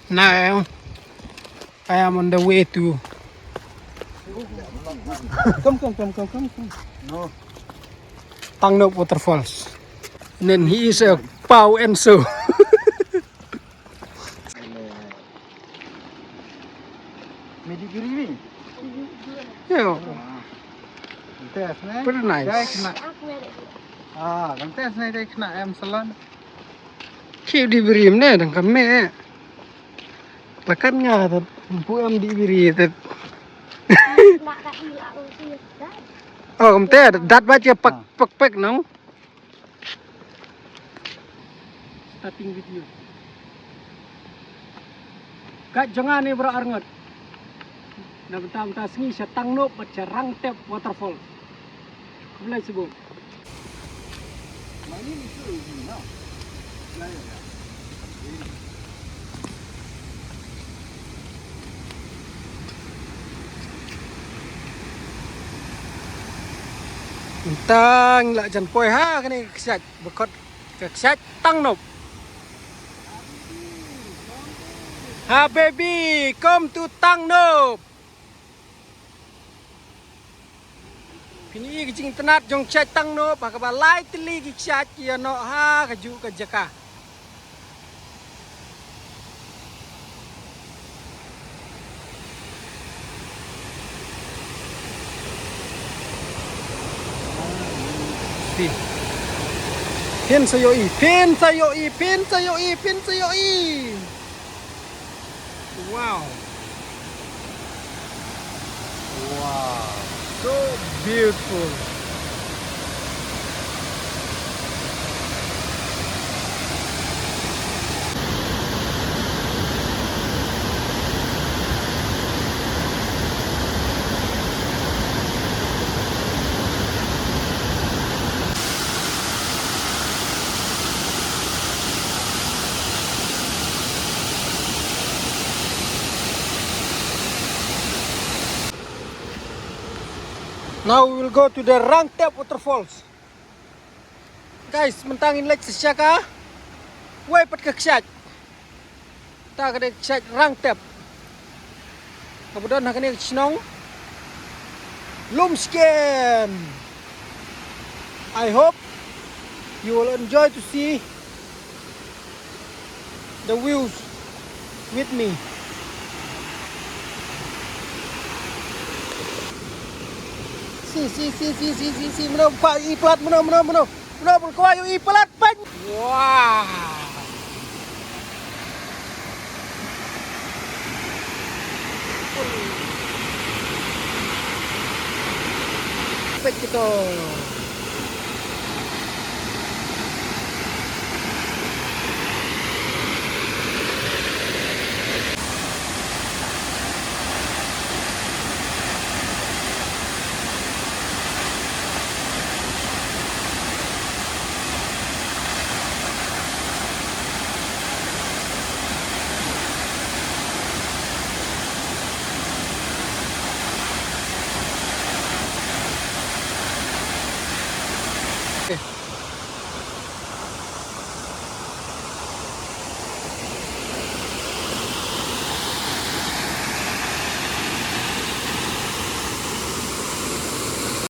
Now I am on the way to Come. No. Tangnop Waterfalls. And then he is a Pau Enso. Medigiri ni. Yeah, Gantes ni. pretty nice. Dia kena. Gantes ni dia kena ayam salon. Keep diberi ni dan kami. Lekan nga tat buam diberi tat. Oh, kamte dat baca pak nong. Starting video. Kak jangan ni berangat. Na bentam-bentam sengi sa Tangnop baca Rangtep Waterfall. Mulai sebut. Tang la jan poi ha kani ksat bekot ksat Tangnop. Ha baby, come to Tangnop. Kini kijing tenat jong ksat Tangnop ha ka lai teli ki ksat ya no ha kaju ka jaka. Pin sayoi. Wow. So beautiful. Now we will go to the Rangtep Waterfalls. Guys, mentangin lek sesyaka. Wai pat ke ksat. Ta ka ksat Rangtep. Kemudian hakani snong. Lumsken. I hope you will enjoy to see the views with me. Si meno pa iplat meno ko ayo iplat pan. Wah. Pek kita.